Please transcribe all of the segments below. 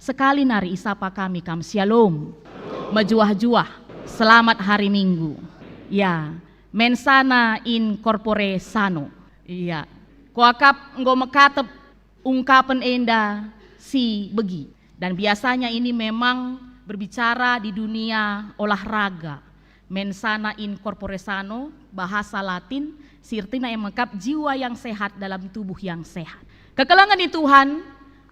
sekali nari isapa kami kam shalom. Majuah-juah, selamat hari Minggu. Ya, mensana in corpore sano. Iya, kuakap nggo mekatep ungkapan enda si begi. Dan biasanya ini memang berbicara di dunia olahraga. Mensana in corpore sano, bahasa Latin, sirtina yang mengkap jiwa yang sehat dalam tubuh yang sehat. Kekelangan di Tuhan,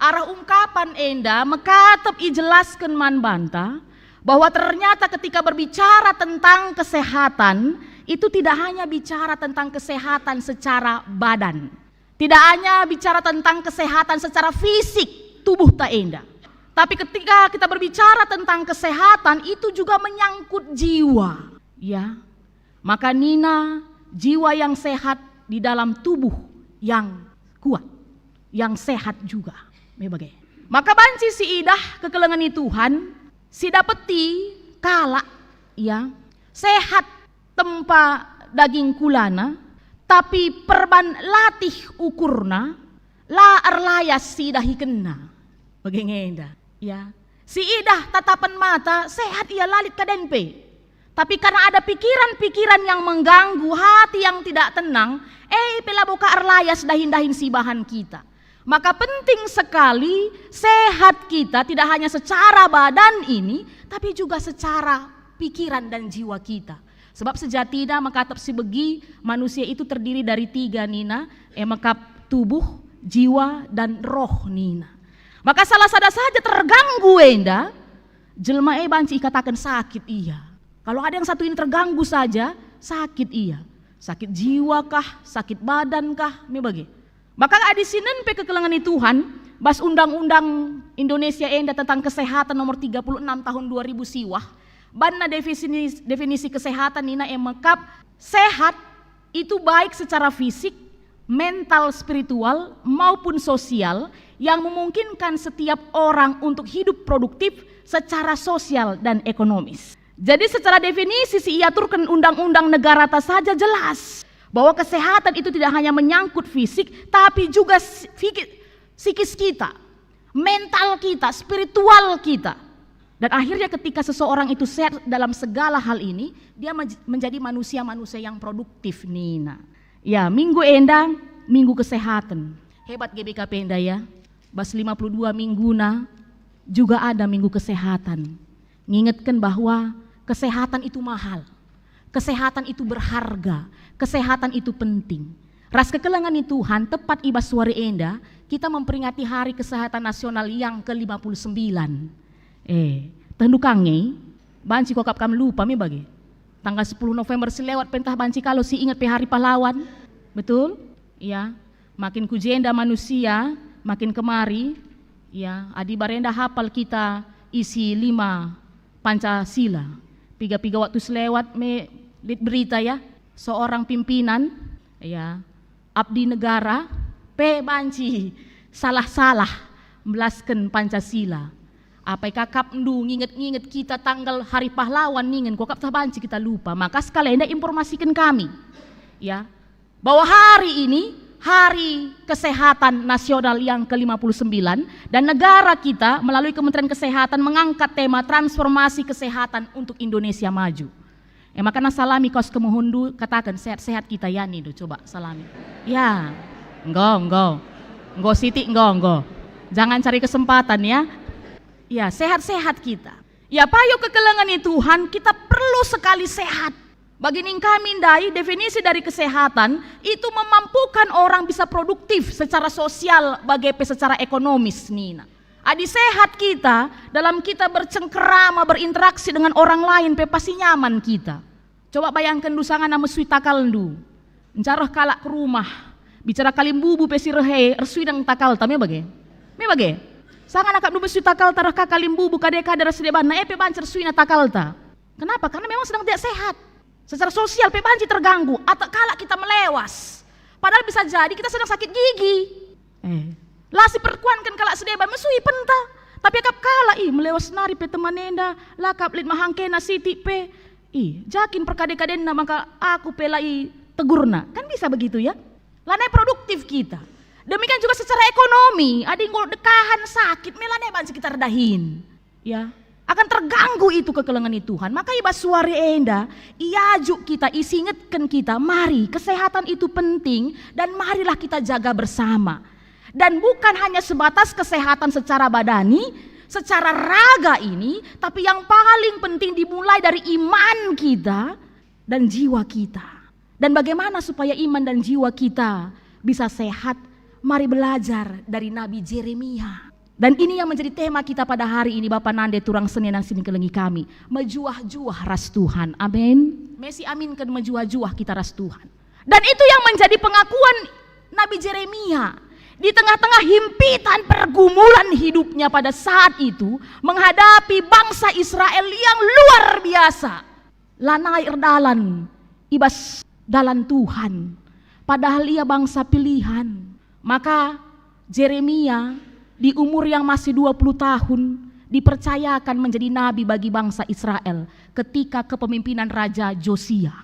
arah ungkapan enda mekatep ijelaskan man banta bahwa ternyata ketika berbicara tentang kesehatan itu tidak hanya bicara tentang kesehatan secara badan, tidak hanya bicara tentang kesehatan secara fisik tubuh ta enda, tapi ketika kita berbicara tentang kesehatan itu juga menyangkut jiwa, ya. Maka Nina, jiwa yang sehat di dalam tubuh yang kuat, yang sehat juga. Maka banci si idah kekelengan Tuhan, si dapeti kala ya sehat tempa daging kulana, tapi perban latih ukurna la arlayas si idah hikena. Bagengenda ya. Si idah tatapan mata sehat ia lalit kadenpe. Tapi karena ada pikiran-pikiran yang mengganggu, hati yang tidak tenang, pela buka arlayas dahin-dahin si bahan kita. Maka penting sekali sehat kita tidak hanya secara badan ini, tapi juga secara pikiran dan jiwa kita. Sebab sejatinya makatap si begi manusia itu terdiri dari 3 Nina, makap tubuh, jiwa dan roh Nina. Maka salah saja terganggu enda, jelma banci katakan sakit iya. Kalau ada yang satu ini terganggu saja, sakit iya. Sakit jiwa kah, sakit badan kah, bagi. Maka di sini kekelangan Tuhan, bas undang-undang Indonesia enda tentang kesehatan nomor 36 tahun 2000 siwah, banna definisi kesehatan nina mekap sehat itu baik secara fisik, mental, spiritual maupun sosial yang memungkinkan setiap orang untuk hidup produktif secara sosial dan ekonomis. Jadi secara definisi si iaturkan undang-undang negara ta saja jelas bahwa kesehatan itu tidak hanya menyangkut fisik tapi juga psikis kita, mental kita, spiritual kita. Dan akhirnya ketika seseorang itu sehat dalam segala hal ini, dia menjadi manusia-manusia yang produktif Nina. Ya, minggu endang, minggu kesehatan. Hebat GBKP enda ya. Bas 52 mingguna juga ada minggu kesehatan. Ngingetkan bahwa kesehatan itu mahal. Kesehatan itu berharga, kesehatan itu penting. Ras kekelangan Tuhan, tepat ibas suari enda, kita memperingati Hari Kesehatan Nasional yang ke-59. Tendukangi, banci kokap kam lupa mi bagi. Tanggal 10 November selewat pentah banci kalau si ingat pe Hari Pahlawan. Betul? Ya, makin kujenda manusia, makin kemari, ya, adi barenda hafal kita isi 5 Pancasila. Piga-piga waktu selewat me lihat berita ya, seorang pimpinan ya abdi negara pe banci salah-salah melaskan Pancasila. Apa kakap ndu nginget-nginget kita tanggal Hari Pahlawan ningen kokap tah banci kita lupa. Maka sekalian informasikan kami ya bahwa hari ini Hari Kesehatan Nasional yang ke-59 dan negara kita melalui Kementerian Kesehatan mengangkat tema transformasi kesehatan untuk Indonesia maju. Makanya salami kos kemuhundu katakan sehat-sehat kita ya nih, coba salami. Ya, enggak siti enggak. Jangan cari kesempatan ya. Ya, sehat-sehat kita. Ya, payo kekelangan Tuhan, kita perlu sekali sehat. Bagi kami ndai definisi dari kesehatan itu memampukan orang bisa produktif secara sosial bagaimana secara ekonomis Nina. Adi sehat kita dalam kita bercengkerama berinteraksi dengan orang lain pe pasti nyaman kita. Coba bayangkan dusangan nama sui takal ndu. Encarah kalak ke rumah bicara kalimbubu pe sirehe ersui dang takal ta me bage. Sangan akak dubu sui takal tarah ka kalimbubu kadeka darah sedeban na pe bancer sui na takal ta. Kenapa? Karena memang sedang tidak sehat. Secara sosial pe banci terganggu atau kalak kita melewas. Padahal bisa jadi kita sedang sakit gigi. Lasi perkuankan kalak sedeban mesui penta. Tapi akap kala melewas nari pe temanenda lakap lit mahangkena siti pe jakin perkade-kadenna maka aku pelai tegurna. Kan bisa begitu ya. Lanai produktif kita. Demikian juga secara ekonomi, ada yang dekahan sakit, melane banci kita redahin. Ya, akan terganggu itu kekelengan Tuhan. Maka iba suari enda, iajuk kita, isingetkan kita, mari kesehatan itu penting dan marilah kita jaga bersama. Dan bukan hanya sebatas kesehatan secara badani, secara raga ini, tapi yang paling penting dimulai dari iman kita dan jiwa kita. Dan bagaimana supaya iman dan jiwa kita bisa sehat? Mari belajar dari Nabi Jeremia. Dan ini yang menjadi tema kita pada hari ini, Bapak Nande turang senenang sini kelengi kami. Mejuah-juah ras Tuhan. Amin. Mesi aminkan mejuah-juah kita ras Tuhan. Dan itu yang menjadi pengakuan Nabi Jeremia. Di tengah-tengah himpitan pergumulan hidupnya pada saat itu, menghadapi bangsa Israel yang luar biasa. Lanai erdalan, ibas dalan Tuhan. Padahal ia bangsa pilihan. Maka Jeremia di umur yang masih 20 tahun dipercayakan menjadi nabi bagi bangsa Israel ketika kepemimpinan Raja Josia.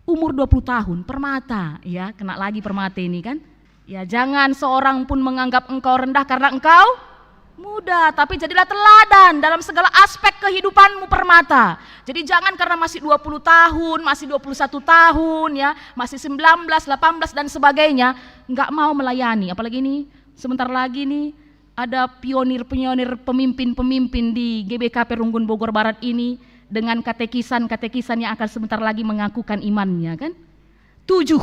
Umur 20 tahun, permata, ya, kena lagi permata ini kan. Ya, jangan seorang pun menganggap engkau rendah karena engkau muda, tapi jadilah teladan dalam segala aspek kehidupanmu, permata. Jadi jangan karena masih 20 tahun, masih 21 tahun ya, masih 19, 18 dan sebagainya, enggak mau melayani. Apalagi ini sebentar lagi nih ada pionir-pionir pemimpin-pemimpin di GBK Perunggun Bogor Barat ini dengan katekisan-katekisan yang akan sebentar lagi mengakukan imannya kan. 7.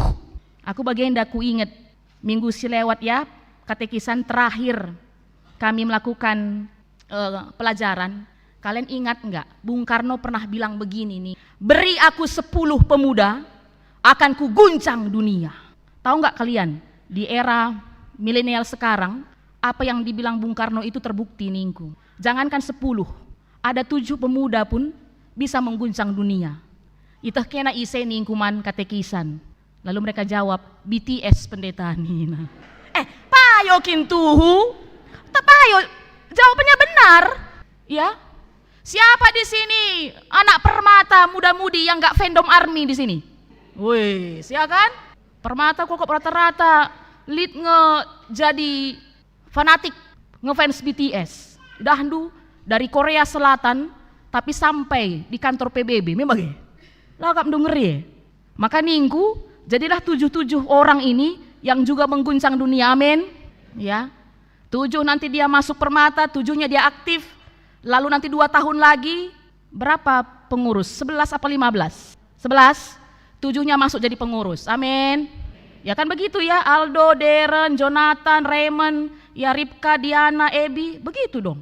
Aku bagian aku ingat minggu silewat ya, katekisan terakhir kami melakukan pelajaran. Kalian ingat enggak? Bung Karno pernah bilang begini nih, beri aku 10 pemuda, akan ku guncang dunia. Tahu enggak kalian, di era milenial sekarang, apa yang dibilang Bung Karno itu terbukti ningku. Jangankan 10, ada 7 pemuda pun bisa mengguncang dunia. Itah kena ise ningkuman katekisan. Lalu mereka jawab, BTS pendeta Nina. Payo kintuhu, tapayo, jawabannya benar, ya. Siapa di sini anak permata muda-mudi yang nggak fandom army di sini? Wih, siakan? Permata kok rata-rata lead jadi fanatik ngefans BTS. Dahdu dari Korea Selatan, tapi sampai di kantor PBB, memang ya. Lah gak mendenger ya. Maka ningku jadilah 7 orang ini yang juga mengguncang dunia, amin. Ya, 7 nanti dia masuk permata, 7-nya dia aktif. Lalu nanti 2 tahun lagi berapa pengurus? 11 apa 15? 11, 7-nya masuk jadi pengurus, amin. Ya kan begitu ya, Aldo, Darren, Jonathan, Raymond, ya Ripka, Diana, Ebi, begitu dong.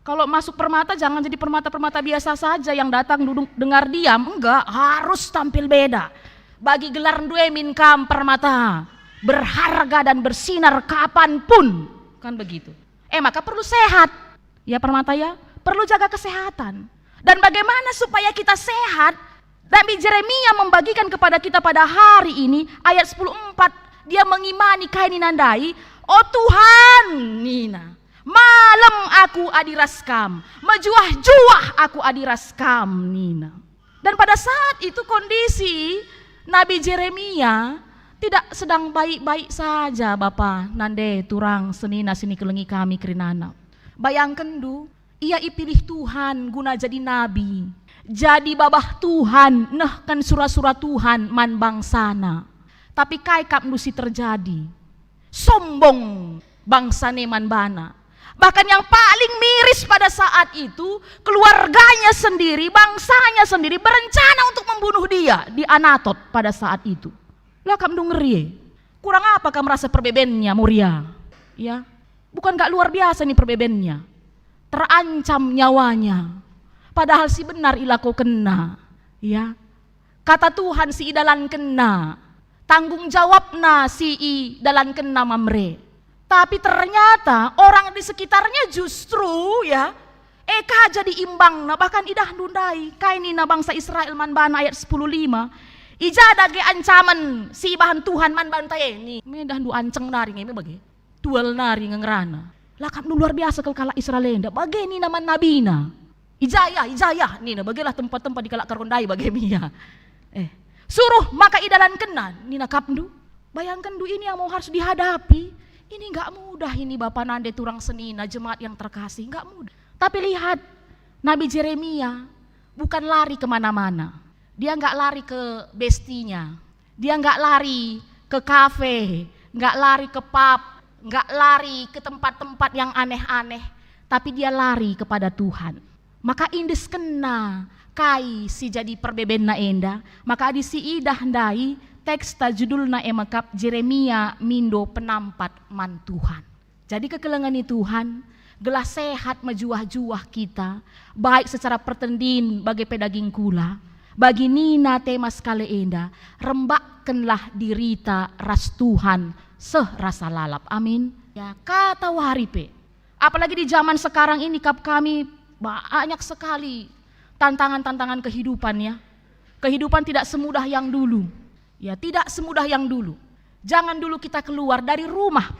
Kalau masuk permata jangan jadi permata-permata biasa saja yang datang duduk dengar diam, enggak, harus tampil beda. Bagi gelar due minkam permata, berharga dan bersinar kapanpun, kan begitu. Maka perlu sehat, ya permata ya, perlu jaga kesehatan. Dan bagaimana supaya kita sehat? Nabi Jeremia membagikan kepada kita pada hari ini ayat 10:4, dia mengimani kaini nandai, oh Tuhan Nina, malam aku adiraskam, mejuah-juah aku adiraskam Nina. Dan pada saat itu kondisi Nabi Jeremia tidak sedang baik-baik saja, Bapak Nande turang senina sini kelengi kami kerinana. Bayangkan du, ia ipilih Tuhan guna jadi nabi, jadi babah Tuhan, nah kan surah-surah Tuhan man bangsana. Tapi kai kap nusi terjadi, sombong bangsa neman bana. Bahkan yang paling miris pada saat itu, keluarganya sendiri, bangsanya sendiri berencana untuk membunuh dia di Anatot pada saat itu. Lah kamu ngeri, kurang apa kamu merasa perbebennya Muria? Ya, bukan gak luar biasa nih perbebennya, terancam nyawanya. Padahal si benar ilako kena, ya. Kata Tuhan si idalan kena, tanggung jawabna si idalan kena mamre. Tapi ternyata orang di sekitarnya justru ya eka jadi imbang na, bahkan idah nundai kaini na bangsa Israel man bana ayat 10:5 ijada ge ancaman si bahan Tuhan man bantai ini medah du anceng nari ngeme bagi tual nari ngerana lakap nu luar biasa kala Israel bagi ni naman nabina ijaya ni na bagilah tempat-tempat di kalak karondai bagi mia suruh maka idalan kena ni na kapnu bayangkan du ini yang mau harus dihadapi. Ini nggak mudah ini Bapak Nande Turang Senina, jemaat yang terkasih, nggak mudah. Tapi lihat, Nabi Jeremia bukan lari kemana-mana. Dia nggak lari ke bestinya, dia nggak lari ke kafe, nggak lari ke pub, nggak lari ke tempat-tempat yang aneh-aneh, tapi dia lari kepada Tuhan. Maka indes kena kai si jadi perbeben na enda, maka adi si idah ndai teksta judulna emakap Jeremia mindo penampat man Tuhan. Jadi kekelengani Tuhan, gelah sehat majuah-juah kita, baik secara pertendin bagi pedaging kula, bagi nina tema sekali enda, rembakkanlah dirita ras Tuhan serasa lalap. Amin. Ya kata waripe. Apalagi di zaman sekarang ini kami banyak sekali tantangan-tantangan kehidupan ya. Kehidupan tidak semudah yang dulu. Ya tidak semudah yang dulu. Jangan dulu kita keluar dari rumah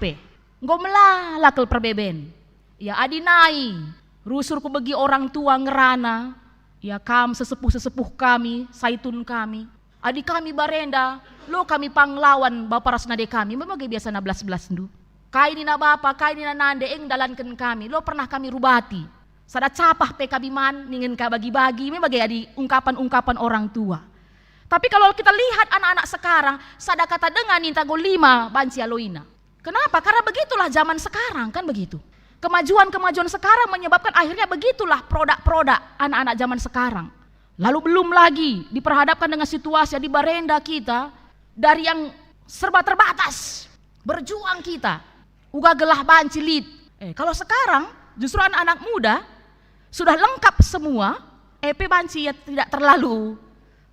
ngomlah kel perbeben. Ya adinai, rusurku bagi orang tua ngerana. Ya sesepuh-sesepuh kami, saitun kami. Adik kami barenda, lo kami panglawan bapak rasnade kami. Memang biasa 16 ndu. Kaini na bapa, kaini na nande eng dalankan kami. Lo pernah kami rubati. Sada capah kabiman, ningin ka bagi-bagi. Memang adi ungkapan-ungkapan orang tua. Tapi kalau kita lihat anak-anak sekarang, sada kata dengan nintago 5 banci aloina. Kenapa? Karena begitulah zaman sekarang, kan begitu. Kemajuan-kemajuan sekarang menyebabkan akhirnya begitulah produk-produk anak-anak zaman sekarang. Lalu belum lagi diperhadapkan dengan situasi di barenda kita, dari yang serba terbatas, berjuang kita, uga gelah banci lid. Kalau sekarang justru anak-anak muda sudah lengkap semua, banci ya tidak terlalu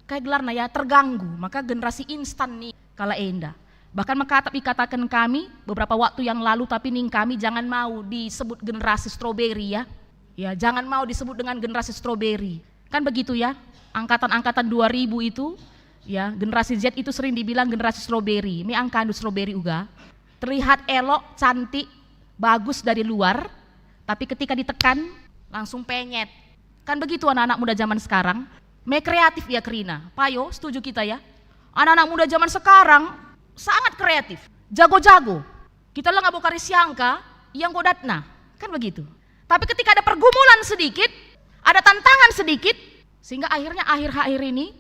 kayak gelarna ya terganggu, maka generasi instan nih kala enda. Bahkan dikatakan kami beberapa waktu yang lalu, tapi ning kami jangan mau disebut generasi stroberi ya. Ya jangan mau disebut dengan generasi stroberi. Kan begitu ya, angkatan-angkatan 2000 itu ya, generasi Z itu sering dibilang generasi stroberi. Ini angkatan stroberi uga. Terlihat elok, cantik, bagus dari luar, tapi ketika ditekan langsung penyet. Kan begitu anak-anak muda zaman sekarang. Kreatif ya Krina, Payo setuju kita ya. Anak-anak muda zaman sekarang sangat kreatif, jago-jago. Kita lah nggak bokari siangka yang godatna, kan begitu. Tapi ketika ada pergumulan sedikit, ada tantangan sedikit, sehingga akhirnya akhir-akhir ini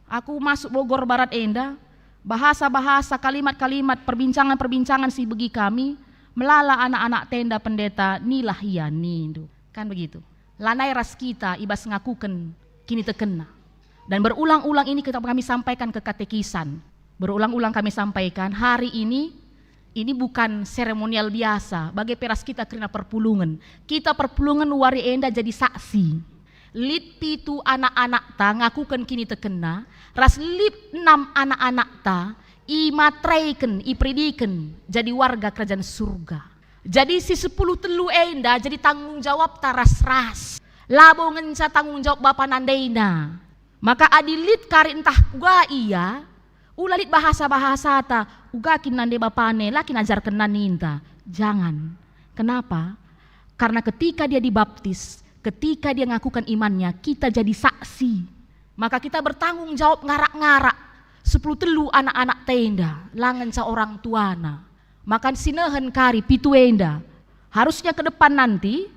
aku masuk Bogor Barat enda, bahasa-bahasa, kalimat-kalimat, perbincangan-perbincangan si begi kami melala anak-anak tenda pendeta nilah ya nindu, kan begitu. Lanai ras kita ibas ngakuken kini terkena. Dan berulang-ulang ini kami sampaikan ke katekisan. Berulang-ulang kami sampaikan, hari ini bukan seremonial biasa. Bagi peras kita karena perpulungan. Kita perpulungan wari enda jadi saksi. Lip pitu anak-anak ta ngakukan kini terkena. Ras lip 6 anak-anak ta imatraiken, ipridiken jadi warga kerajaan surga. Jadi si 10 telu enda jadi tanggung jawab ta ras-ras. Labo ngenca tanggung jawab Bapak Nandeina. Maka adilit kari entah uga iya, ulalit bahasa-bahasa ta, uga kin nande bapane, lakin ajarkan naninta. Jangan. Kenapa? Karena ketika dia dibaptis, ketika dia ngakukan imannya, kita jadi saksi. Maka kita bertanggung jawab ngarak-ngarak. 10 telu anak-anak tenda, langen sa orang tuana. Maka sinehen kari pitu enda. Harusnya ke depan nanti,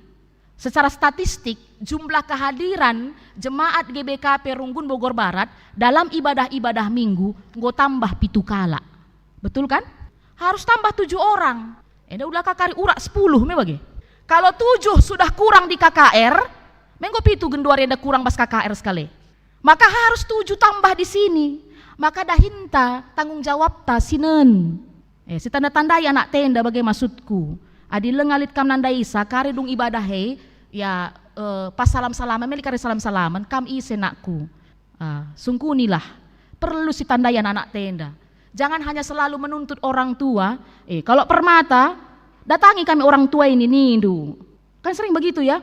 secara statistik, jumlah kehadiran jemaat GBKP Runggun Bogor Barat dalam ibadah-ibadah minggu nggo tambah pitu kala. Betul kan? Harus tambah 7 orang. Eda ulah kakari urak 10 bagi. Kalau 7 sudah kurang di KKR, menggo pitu genduari ada kurang pas KKR sekali. Maka harus 7 tambah di sini. Maka dahinta tanggung jawab ta sinen. Si tanda-tandai anak tenda bagai maksudku. Adi lengalit kam nandai isa kari dung ibadah ya pas salam-salaman, melikari salam-salaman, kam ise nakku. Sungkunilah, perlu si tandayan anak tenda. Jangan hanya selalu menuntut orang tua. Kalau permata, datangi kami orang tua ini nindu. Kan sering begitu ya.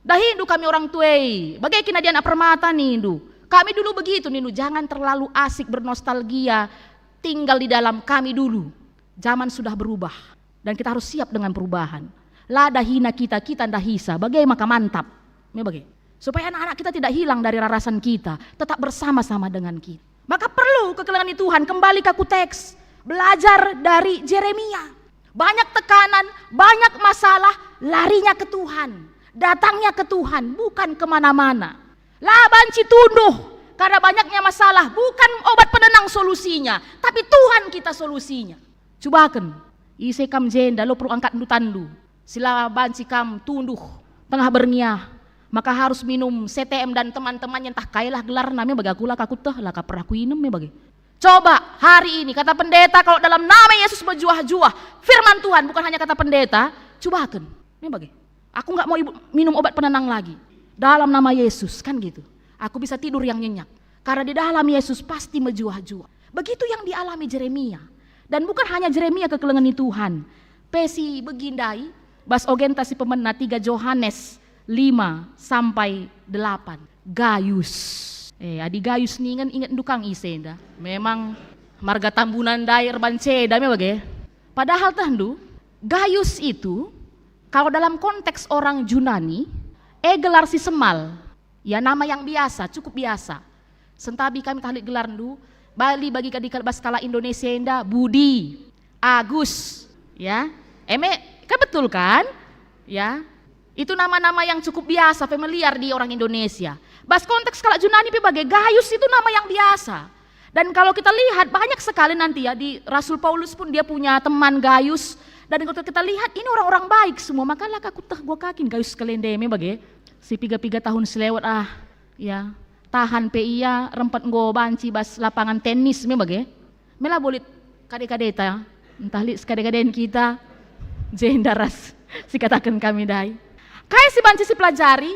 Dahindu kami orang tua. Bagaimana dia anak permata nindu. Kami dulu begitu nindu. Jangan terlalu asik bernostalgia tinggal di dalam kami dulu. Zaman sudah berubah dan kita harus siap dengan perubahan. Lada hina kita ndak hisa, bagaimana mantap. Supaya anak-anak kita tidak hilang dari rarasan kita, tetap bersama-sama dengan kita. Maka perlu kekelengan Tuhan kembali ke teks, belajar dari Jeremia. Banyak tekanan, banyak masalah, larinya ke Tuhan. Datangnya ke Tuhan, bukan kemana-mana. Lah banci tunduh, karena banyaknya masalah, bukan obat penenang solusinya, tapi Tuhan kita solusinya. Cobakan, ise kam jenda, lo perlu angkat tandu. Sila banci kam tunduh, tengah berniah, maka harus minum CTM dan teman-temannya entah kailah gelar namanya bagakulah kakutah lah kapernah kuinem ya bagi. Coba hari ini kata pendeta kalau dalam nama Yesus berjuah-juah firman Tuhan bukan hanya kata pendeta, cobakan. Ini bagi. Aku nggak mau minum obat penenang lagi. Dalam nama Yesus kan gitu. Aku bisa tidur yang nyenyak. Karena di dalam Yesus pasti berjuah-juah. Begitu yang dialami Jeremia. Dan bukan hanya Jeremia kekelengan Tuhan. Pesi begindai bas ogenta si pemena 3 Yohanes 5 sampai 8. Gayus. Adi Gayus nih ingat dukang isenda. Memang marga tambunan dair banceda me bage. Padahal tandu Gayus itu kalau dalam konteks orang Yunani, gelar si semal, ya nama yang biasa, cukup biasa. Sentabi kami tahlik gelar ndu, Bali bagi kadikal baskala Indonesia enda, Budi, Agus, ya, kan betul kan? Ya, itu nama-nama yang cukup biasa, familiar di orang Indonesia. Bas konteks kalau Yunani sebagai Gayus itu nama yang biasa. Dan kalau kita lihat banyak sekali nanti ya di Rasul Paulus pun dia punya teman Gayus. Dan kalau kita lihat ini orang-orang baik semua, maka lah kakutah gua kakin Gayus kalendeme bagi si 3 tahun selewat ya tahan PIA rempat go banci bas lapangan tenis me bagi mela bolit kade-kadeta entah li sekade-kaden kita jendaras si katakan kami dai kayak si banci si pelajari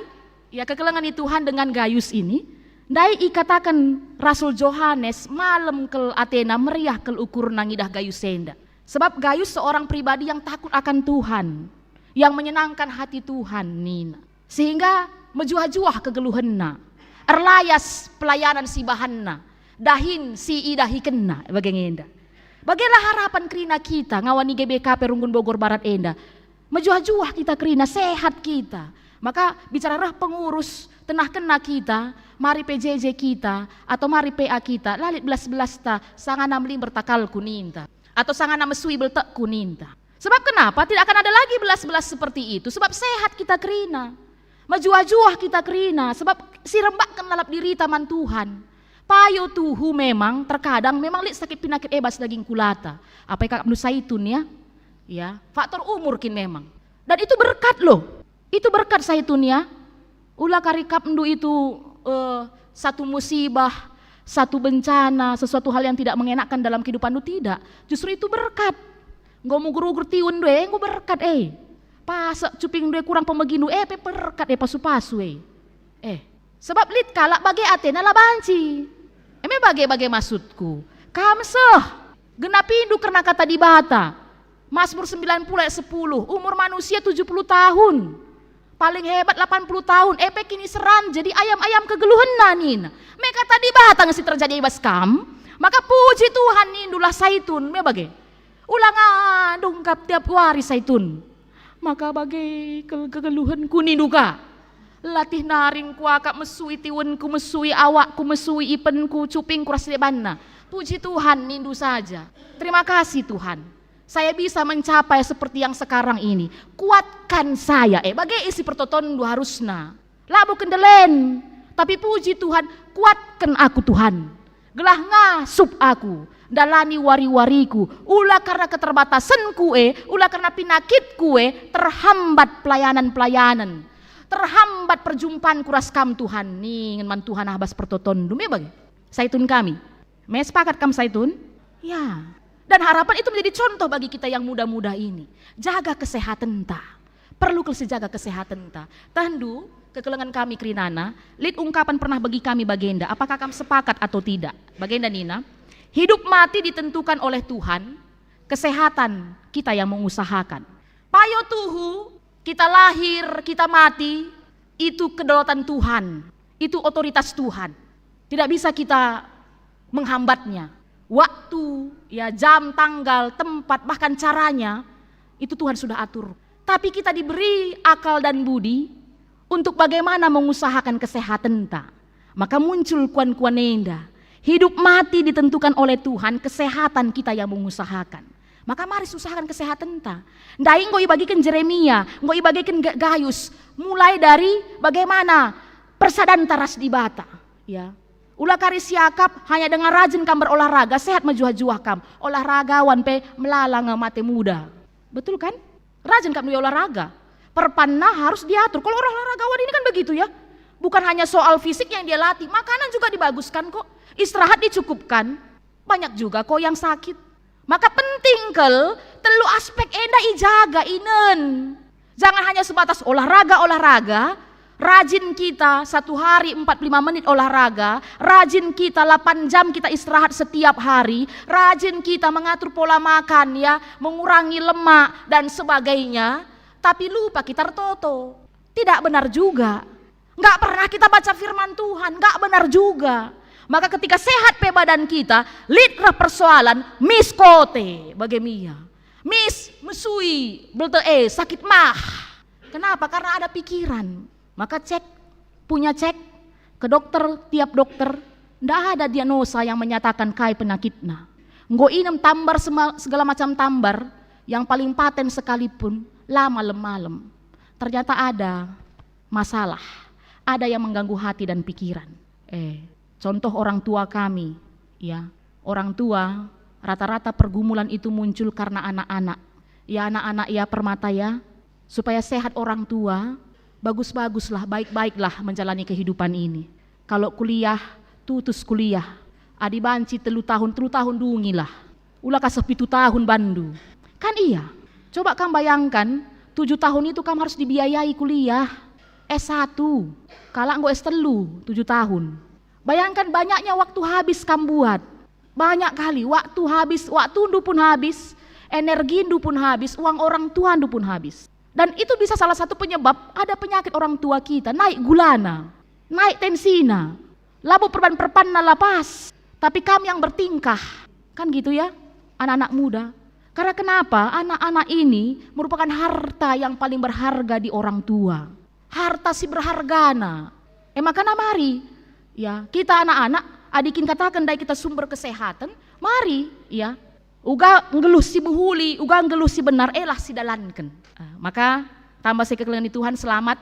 ya kekelengan Tuhan dengan Gayus ini dai ikatakan Rasul Yohanes malam ke Athena meriah ke ukur nangidah Gayus senda. Sebab Gayus seorang pribadi yang takut akan Tuhan, yang menyenangkan hati Tuhan Nina. Sehingga menjuah-juah kegeluhenna, erlayas pelayanan si bahanna, dahin si idahi kena bagengenda. Bagilah harapan kerina kita ngawani GBK Perunggun Bogor Barat enda. Menjuah-juah kita kerina sehat kita. Maka bicara pengurus tenah kena kita, mari PJJ kita atau mari PA kita, lalit belas-belas ta sangan namli bertakal kuninta. Atau sangat nama sui beltek kuninta. Sebab kenapa tidak akan ada lagi belas-belas seperti itu? Sebab sehat kita kerina. Majuah-juah kita kerina. Sebab si rembak kan lalap diri taman Tuhan. Payo tuhu memang terkadang memang lit sakit penyakit ebas daging kulata. Apa yang kakak saitun ya? Ya, faktor umur kin memang. Dan itu berkat loh. Itu berkat saitun ya. Ulah karikap ndu itu satu musibah, satu bencana, sesuatu hal yang tidak mengenakkan dalam kehidupan lu tidak. Justru itu berkat. Nggak mau guru tiun deh, nggak berkat pas cuping deh kurang pemeginu berkat pasu-pasu sebab lit kalak bagi Athena lah banci. Bagi maksudku. Kamseh genapindu karena kata di bata. Mazmur 90 ayat 10, umur manusia 70 tahun. Paling hebat 80 tahun, kini seran jadi ayam-ayam kegeluhan nanin. Mereka tadi batang si terjadi ibas kam, maka puji Tuhan nindulah saitun, me bage. Ulang dongkap tiap hari saitun. Maka bagi kegeluhan ku ninduka. Latih naring ku akak mesui tiwenku, mesui awakku, mesui ipenku, cuping ku raslebanna. Puji Tuhan nindu saja. Terima kasih Tuhan. Saya bisa mencapai seperti yang sekarang ini. Kuatkan saya. Bagai isi pertoton harusna. Labu kendelen. Tapi puji Tuhan, kuatkan aku Tuhan. Gelah ngasup aku. Dalani wari-wariku. Ulah karena keterbatasanku ulah karena penyakitku terhambat pelayanan-pelayanan. Terhambat perjumpaan kuraskam Tuhan. Nih man Tuhan ahbas pertoton. Dume bagi. Saitun kami. Sepakat kam saitun? Ya. Dan harapan itu menjadi contoh bagi kita yang muda-muda ini. Jaga kesehatan ta. Perlu jaga kesehatan ta. Tandu kekelengan kami Krinana, lid ungkapan pernah bagi kami Bagenda. Apakah kamu sepakat atau tidak? Bagenda Nina, hidup mati ditentukan oleh Tuhan, kesehatan kita yang mengusahakan. Payo tuhu, kita lahir, kita mati, itu kedaulatan Tuhan. Itu otoritas Tuhan. Tidak bisa kita menghambatnya. Waktu, ya jam, tanggal, tempat, bahkan caranya itu Tuhan sudah atur. Tapi kita diberi akal dan budi untuk bagaimana mengusahakan kesehatan ta. Maka muncul kuan-kuanenda. Hidup mati ditentukan oleh Tuhan, kesehatan kita yang mengusahakan. Maka mari usahakan kesehatan ta. Ndai ngoi bagikan Jeremia, ngoi bagikan Gayus, mulai dari bagaimana persadaan taras di bata, ya. Ulah kari siakap hanya dengan rajin kam berolahraga, sehat menjuah-juah kam. Olahragawan pe melalang mate muda. Betul kan? Rajin kam olahraga. Perpanna harus diatur. Kalau olahragawan ini kan begitu ya. Bukan hanya soal fisik yang dia latih, makanan juga dibaguskan kok. Istirahat dicukupkan. Banyak juga kok yang sakit. Maka penting kel telu aspek enda ijaga inen. Jangan hanya sebatas olahraga. Rajin kita 1 hari 45 menit olahraga, rajin kita 8 jam kita istirahat setiap hari, rajin kita mengatur pola makan ya, mengurangi lemak dan sebagainya. Tapi lupa kita toto. Tidak benar juga. Nggak pernah kita baca firman Tuhan, nggak benar juga. Maka ketika sehat pe badan kita, litrah persoalan miskote bagemia. Mesui, belte sakit mah. Kenapa? Karena ada pikiran. Maka punya cek ke dokter, tiap dokter. Nggak ada diagnosa yang menyatakan kai penyakitnya. Nggo inem tambar segala macam tambar, yang paling paten sekalipun, lama malam. Ternyata ada masalah. Ada yang mengganggu hati dan pikiran. Contoh orang tua kami, ya, orang tua rata-rata pergumulan itu muncul karena anak-anak. Ya anak-anak ya permata ya, supaya sehat orang tua, bagus-baguslah, baik-baiklah menjalani kehidupan ini. Kalau kuliah, tutus kuliah. Adi banci 3 tahun dungilah. Ulah kasih 7 tahun bandu. Kan iya. Coba kamu bayangkan, 7 tahun itu kamu harus dibiayai kuliah. S1, kalau enggak S3, 7 tahun. Bayangkan banyaknya waktu habis kamu buat. Banyak kali waktu habis, waktu ndu pun habis, energi ndu pun habis, uang orang tua ndu pun habis. Dan itu bisa salah satu penyebab ada penyakit orang tua kita, naik gulana, naik tensina, labu perban-perpanna lapas. Tapi kami yang bertingkah, kan gitu ya, anak-anak muda. Karena kenapa? Anak-anak ini merupakan harta yang paling berharga di orang tua. Harta si berhargana. Makanya mari, ya kita anak-anak, adikin katakan dari kita sumber kesehatan, mari, ya. Uga ngeluh si buhuli, uga ngeluh si benar, lah si dalankan. Maka tambah si kekelengan Tuhan selamat,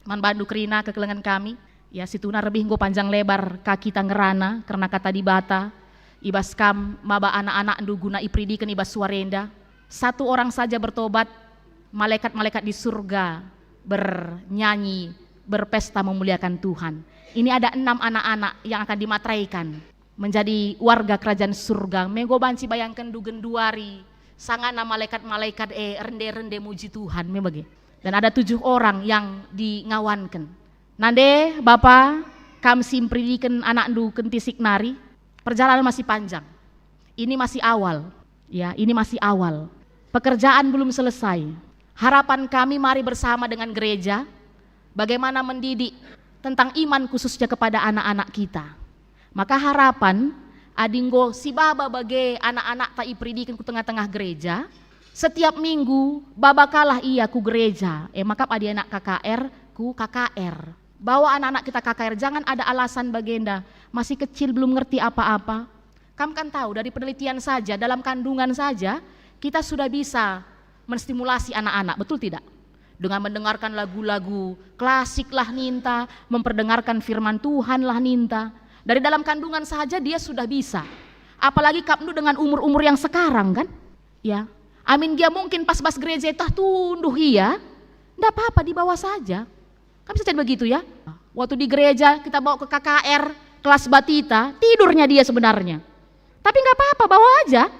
man bandu kerina kekelengan kami. Ya si tuna lebih nggo panjang lebar kaki tangerana karena kata di bata. Ibas kam maba anak-anak ndu guna ipridikan ibas suarenda. 1 orang saja bertobat, malaikat-malaikat di surga bernyanyi, berpesta memuliakan Tuhan. Ini ada 6 anak-anak yang akan dimatraikan menjadi warga kerajaan surga. Menggo banci bayangkan dugen duari sangana malaikat-malaikat rende-rende muji Tuhan membagi. Dan ada 7 orang yang dingawankan. Nande Bapa kam simpridikan anak ndu kentisik nari. Perjalanan masih panjang. Ini masih awal. Ya, ini masih awal. Pekerjaan belum selesai. Harapan kami mari bersama dengan gereja bagaimana mendidik tentang iman khususnya kepada anak-anak kita. Maka harapan adinggo si baba bagai anak-anak tak ipridikan ku tengah-tengah gereja. Setiap minggu baba kalah iya ku gereja. Maka adi anak KKR ku KKR. Bawa anak-anak kita KKR, jangan ada alasan bagenda masih kecil belum ngerti apa-apa. Kamu kan tahu dari penelitian saja, dalam kandungan saja kita sudah bisa menstimulasi anak-anak, betul tidak? Dengan mendengarkan lagu-lagu klasik lah ninta, memperdengarkan firman Tuhan lah ninta. Dari dalam kandungan saja dia sudah bisa. Apalagi kapnu dengan umur-umur yang sekarang kan? Ya. Amin dia mungkin pas-pas gereja tah tunduh iya. Enggak apa-apa dibawa saja. Kan bisa jadi begitu ya. Waktu di gereja kita bawa ke KKR kelas batita, tidurnya dia sebenarnya. Tapi enggak apa-apa, bawa aja.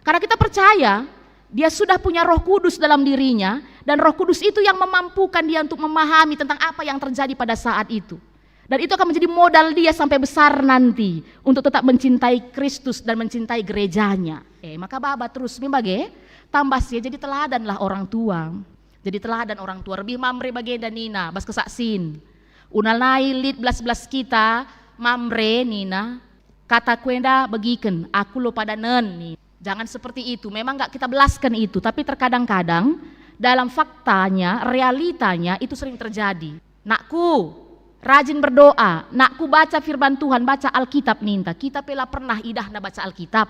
Karena kita percaya dia sudah punya Roh Kudus dalam dirinya dan Roh Kudus itu yang memampukan dia untuk memahami tentang apa yang terjadi pada saat itu. Dan itu akan menjadi modal dia sampai besar nanti untuk tetap mencintai Kristus dan mencintai gerejanya. Maka baba terus membagi tambah sih jadi teladanlah orang tua. Jadi teladan orang tua lebih mamre bagi dan Nina bas kesaksin. Unalai lid belas-belas kita mamre Nina kata kuenda bagikan aku lo pada nen nih. Jangan seperti itu. Memang enggak kita belaskan itu, tapi terkadang-kadang dalam faktanya, realitanya itu sering terjadi. Nakku rajin berdoa, nakku baca firman Tuhan, baca Alkitab ninta. Kita pela pernah idah na baca Alkitab,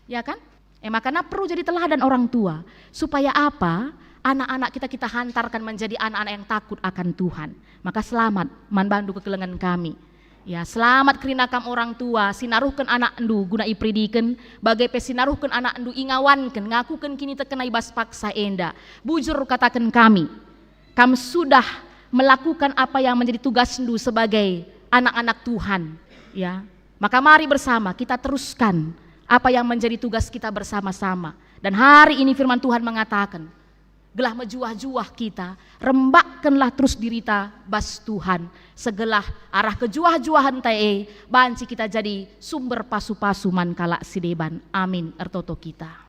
ya kan? Makanya perlu jadi teladan orang tua. Supaya apa? Anak-anak kita hantarkan menjadi anak-anak yang takut akan Tuhan. Maka selamat manbandu kekelengan kami. Ya, selamat kerina kam orang tua, sinaruhkan anak endu guna ipridikan, bagai pesinaruhkan anak endu ingawankan, ngakukan kini terkena ibas paksa enda. Bujur katakan kami sudah melakukan apa yang menjadi tugas endu sebagai anak-anak Tuhan. Ya, maka mari bersama kita teruskan apa yang menjadi tugas kita bersama-sama. Dan hari ini firman Tuhan mengatakan, gelah mejuah-juah kita, rembakkanlah terus dirita bas Tuhan. Segelah arah kejuah-juahan tae, banci kita jadi sumber pasu-pasu mankala sideban. Amin ertoto kita.